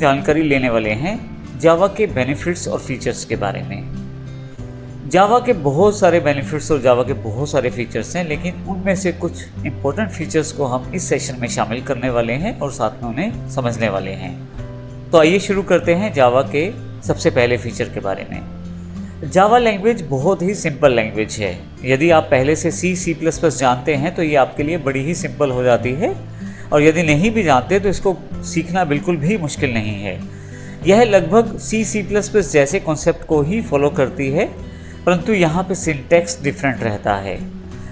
जानकारी लेने वाले हैं जावा के बेनिफिट्स और फीचर्स के बारे में। जावा के बहुत सारे बेनिफिट्स और जावा के बहुत सारे फीचर्स हैं, लेकिन उनमें से कुछ इंपॉर्टेंट फीचर्स को हम इस सेशन में शामिल करने वाले हैं और साथ में उन्हें समझने वाले हैं। तो आइए शुरू करते हैं जावा के सबसे पहले फीचर के बारे में। जावा लैंग्वेज बहुत ही सिंपल लैंग्वेज है। यदि आप पहले से C++ जानते हैं तो ये आपके लिए बड़ी ही सिंपल हो जाती है, और यदि नहीं भी जानते तो इसको सीखना बिल्कुल भी मुश्किल नहीं है। यह लगभग C++ जैसे कॉन्सेप्ट को ही फॉलो करती है, परंतु यहाँ पे सिंटैक्स डिफरेंट रहता है।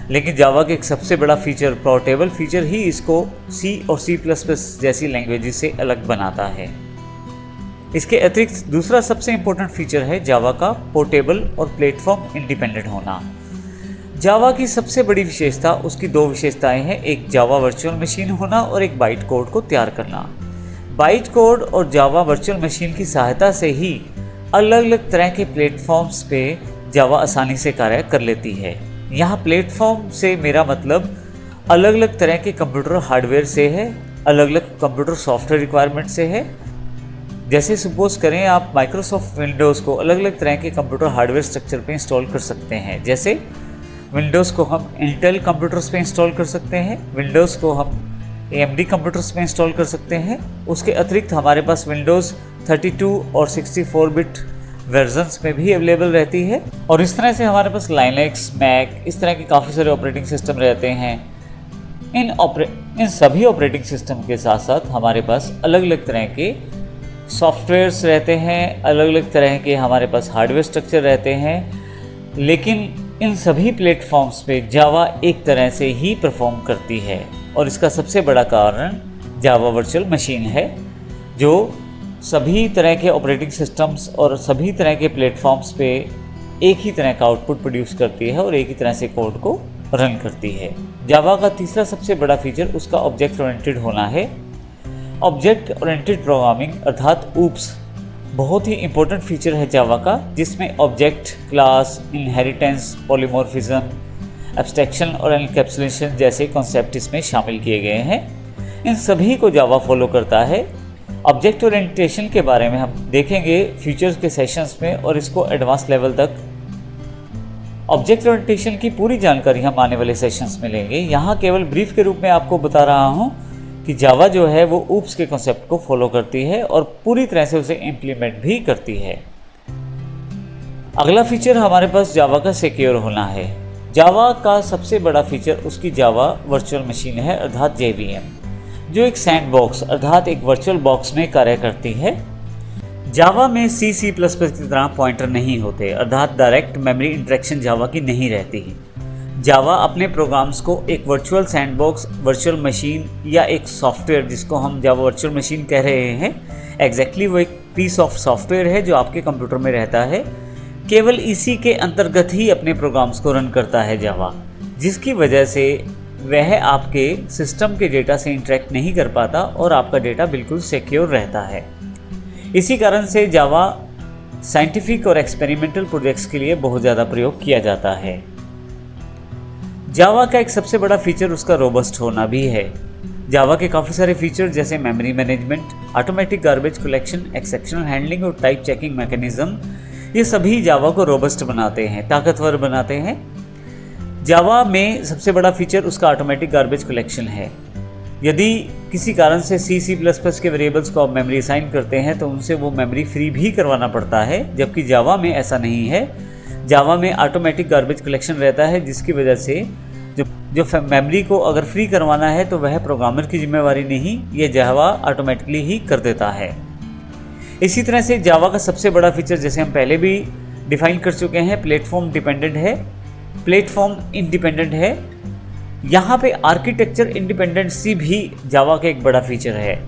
लेकिन जावा के एक सबसे बड़ा फीचर, पोर्टेबल फीचर, ही इसको C और C++ जैसी लैंग्वेज से अलग बनाता है। इसके अतिरिक्त दूसरा सबसे इम्पोर्टेंट फीचर है जावा का पोर्टेबल और प्लेटफॉर्म इंडिपेंडेंट होना। जावा की सबसे बड़ी विशेषता, उसकी दो विशेषताएं हैं, एक जावा वर्चुअल मशीन होना और एक बाइट कोड को तैयार करना। बाइट कोड और जावा वर्चुअल मशीन की सहायता से ही अलग अलग तरह के प्लेटफॉर्म्स पे जावा आसानी से कार्य कर लेती है। यहाँ प्लेटफॉर्म से मेरा मतलब अलग अलग तरह के कंप्यूटर हार्डवेयर से है, अलग अलग कंप्यूटर सॉफ्टवेयर रिक्वायरमेंट से है। जैसे सपोज करें आप माइक्रोसॉफ्ट विंडोज़ को अलग अलग तरह के कंप्यूटर हार्डवेयर स्ट्रक्चर पे इंस्टॉल कर सकते हैं। जैसे विंडोज़ को हम इंटेल कंप्यूटर्स पे इंस्टॉल कर सकते हैं, विंडोज़ को हम AMD कंप्यूटर्स पे इंस्टॉल कर सकते हैं। उसके अतिरिक्त हमारे पास विंडोज़ 32 और 64 बिट वर्जन्स में भी अवेलेबल रहती है, और इस तरह से हमारे पास लाइनक्स, मैक, इस तरह के काफ़ी सारे ऑपरेटिंग सिस्टम रहते हैं। इन सभी ऑपरेटिंग सिस्टम के साथ साथ हमारे पास अलग अलग तरह के सॉफ्टवेयर्स रहते हैं, अलग अलग तरह के हमारे पास हार्डवेयर स्ट्रक्चर रहते हैं, लेकिन इन सभी प्लेटफॉर्म्स पे जावा एक तरह से ही परफॉर्म करती है। और इसका सबसे बड़ा कारण जावा वर्चुअल मशीन है, जो सभी तरह के ऑपरेटिंग सिस्टम्स और सभी तरह के प्लेटफॉर्म्स पे एक ही तरह का आउटपुट प्रोड्यूस करती है और एक ही तरह से कोड को रन करती है। जावा का तीसरा सबसे बड़ा फीचर उसका ऑब्जेक्ट ओरिएंटेड होना है। ऑब्जेक्ट ओरिएंटेड प्रोग्रामिंग अर्थात ऊप्स बहुत ही इंपॉर्टेंट फीचर है जावा का, जिसमें object, class, inheritance, polymorphism, abstraction और एनकैप्सुलेशन जैसे कॉन्सेप्ट इसमें शामिल किए गए हैं। इन सभी को जावा फॉलो करता है। ऑब्जेक्ट ओरिएंटेशन के बारे में हम देखेंगे फ्यूचर्स के सेशंस में, और इसको एडवांस लेवल तक ऑब्जेक्ट ओरिएंटेशन की पूरी जानकारी हम आने वाले सेशंस में लेंगे। यहाँ केवल ब्रीफ के रूप में आपको बता रहा हूँ कि जावा जो है वो ऊप्स के कॉन्सेप्ट को फॉलो करती है और पूरी तरह से उसे इम्प्लीमेंट भी करती है। अगला फीचर हमारे पास जावा का सिक्योर होना है। जावा का सबसे बड़ा फीचर उसकी जावा वर्चुअल मशीन है, अर्थात JVM, जो एक सैंडबॉक्स अर्थात एक वर्चुअल बॉक्स में कार्य करती है। जावा में C++ की तरह पॉइंटर नहीं होते, अर्थात डायरेक्ट मेमोरी इंटरेक्शन जावा की नहीं रहती। जावा अपने प्रोग्राम्स को एक वर्चुअल सैंडबॉक्स, वर्चुअल मशीन या एक सॉफ्टवेयर, जिसको हम जावा वर्चुअल मशीन कह रहे हैं, एग्जैक्टली वो एक पीस ऑफ सॉफ्टवेयर है जो आपके कंप्यूटर में रहता है। केवल इसी के अंतर्गत ही अपने प्रोग्राम्स को रन करता है जावा, जिसकी वजह से वह आपके सिस्टम के डेटा से इंटरेक्ट नहीं कर पाता और आपका डेटा बिल्कुल सिक्योर रहता है। इसी कारण से जावा साइंटिफिक और एक्सपेरिमेंटल प्रोजेक्ट्स के लिए बहुत ज़्यादा प्रयोग किया जाता है। जावा का एक सबसे बड़ा फीचर उसका रोबस्ट होना भी है। जावा के काफ़ी सारे फीचर जैसे memory management, automatic garbage collection, exceptional handling और टाइप चेकिंग मैकेनिज्म, ये सभी जावा को रोबस्ट बनाते हैं, ताकतवर बनाते हैं। जावा में सबसे बड़ा फीचर उसका ऑटोमेटिक गार्बेज कलेक्शन है। यदि किसी कारण से C++ के वेरिएबल्स को आप मेमोरी असाइन करते हैं तो उनसे वो मेमोरी फ्री भी करवाना पड़ता है, जबकि जावा में ऐसा नहीं है। जावा में ऑटोमेटिक गार्बेज कलेक्शन रहता है, जिसकी वजह से जो मेमोरी को अगर फ्री करवाना है तो वह प्रोग्रामर की जिम्मेवारी नहीं, ये जावा ऑटोमेटिकली ही कर देता है। इसी तरह से जावा का सबसे बड़ा फीचर, जैसे हम पहले भी डिफाइन कर चुके हैं, प्लेटफॉर्म डिपेंडेंट है, प्लेटफॉर्म इंडिपेंडेंट है। यहाँ पे आर्किटेक्चर इंडिपेंडेंसी भी जावा का एक बड़ा फीचर है।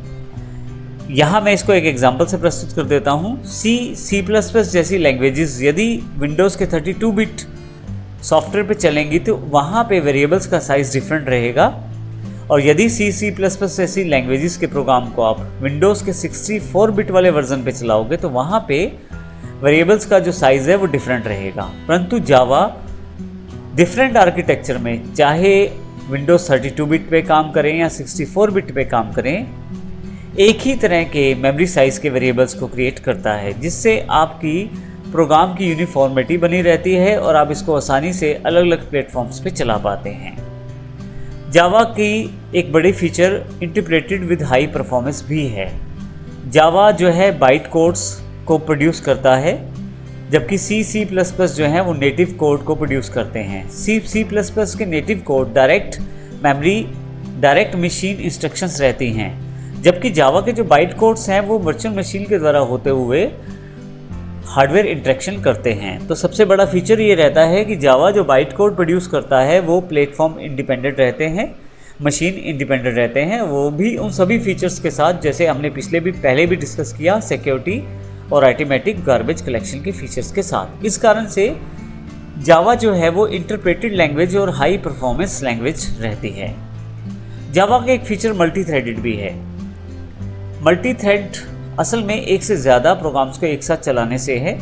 यहाँ मैं इसको एक एग्जांपल से प्रस्तुत कर देता हूँ। C++ जैसी लैंग्वेजेस यदि विंडोज़ के 32 बिट सॉफ्टवेयर पे चलेंगी तो वहाँ पे वेरिएबल्स का साइज़ डिफरेंट रहेगा, और यदि C++ जैसी लैंग्वेजेस के प्रोग्राम को आप विंडोज़ के 64 बिट वाले वर्जन पे चलाओगे तो वहाँ पे वेरिएबल्स का जो साइज़ है वो डिफरेंट रहेगा। परंतु जावा डिफरेंट आर्किटेक्चर में, चाहे विंडोज़ 32 बिट पे काम करें या 64 बिट पे काम करें, एक ही तरह के मेमोरी साइज़ के वेरिएबल्स को क्रिएट करता है, जिससे आपकी प्रोग्राम की यूनिफॉर्मिटी बनी रहती है और आप इसको आसानी से अलग अलग प्लेटफॉर्म्स पे चला पाते हैं। जावा की एक बड़ी feature interpreted with high performance भी है। जावा जो है बाइट कोड्स को प्रोड्यूस करता है, जबकि C++ जो है वो नेटिव कोड को प्रोड्यूस करते हैं। C++ के native code direct memory, direct machine instructions रहती हैं, जबकि जावा के जो बाइट कोड्स हैं वो वर्चुअल मशीन के द्वारा होते हुए हार्डवेयर इंटरेक्शन करते हैं। तो सबसे बड़ा फीचर ये रहता है कि जावा जो बाइट कोड प्रोड्यूस करता है वो प्लेटफॉर्म इंडिपेंडेंट रहते हैं, मशीन इंडिपेंडेंट रहते हैं, वो भी उन सभी फीचर्स के साथ जैसे हमने पहले भी डिस्कस किया, सिक्योरिटी और ऑटोमेटिक गार्बेज कलेक्शन के फीचर्स के साथ। इस कारण से जावा जो है वो इंटरप्रेटेड लैंग्वेज और हाई परफॉर्मेंस लैंग्वेज रहती है। जावा का एक फीचर मल्टी थ्रेडेड भी है। मल्टी थ्रेड असल में एक से ज़्यादा प्रोग्राम्स को एक साथ चलाने से है।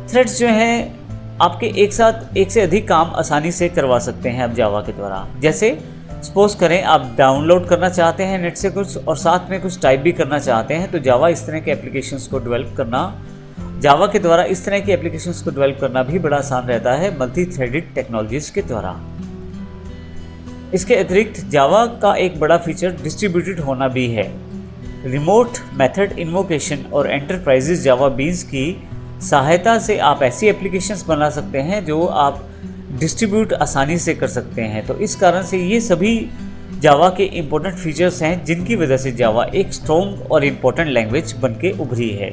थ्रेड्स जो हैं आपके एक साथ एक से अधिक काम आसानी से करवा सकते हैं आप जावा के द्वारा। जैसे सपोज करें आप डाउनलोड करना चाहते हैं नेट से कुछ और साथ में कुछ टाइप भी करना चाहते हैं, तो जावा इस तरह के एप्लीकेशंस को डेवलप करना, जावा के द्वारा इस तरह के एप्लीकेशंस को डेवलप करना भी बड़ा आसान रहता है मल्टी थ्रेडेड टेक्नोलॉजीज़ के द्वारा। इसके अतिरिक्त जावा का एक बड़ा फीचर डिस्ट्रीब्यूटेड होना भी है। रिमोट मेथड इन्वोकेशन और एंटरप्राइजेज जावा बीन्स की सहायता से आप ऐसी एप्लीकेशंस बना सकते हैं जो आप डिस्ट्रीब्यूट आसानी से कर सकते हैं। तो इस कारण से ये सभी जावा के इम्पोर्टेंट फीचर्स हैं जिनकी वजह से जावा एक स्ट्रॉन्ग और इम्पोर्टेंट लैंग्वेज बनके उभरी है।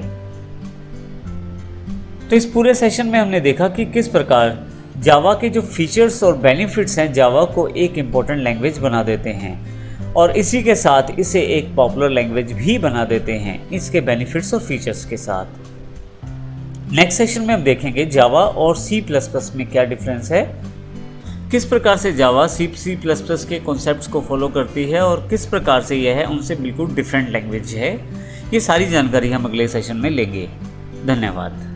तो इस पूरे सेशन में हमने देखा कि किस प्रकार जावा के जो फीचर्स और बेनिफिट्स हैं जावा को एक इम्पोर्टेंट लैंग्वेज बना देते हैं और इसी के साथ इसे एक पॉपुलर लैंग्वेज भी बना देते हैं इसके बेनिफिट्स और फीचर्स के साथ। नेक्स्ट सेशन में हम देखेंगे जावा और C++ में क्या डिफरेंस है, किस प्रकार से जावा C++ के कॉन्सेप्ट्स को फॉलो करती है और किस प्रकार से यह है उनसे बिल्कुल डिफरेंट लैंग्वेज है। ये सारी जानकारी हम अगले सेशन में लेंगे। धन्यवाद।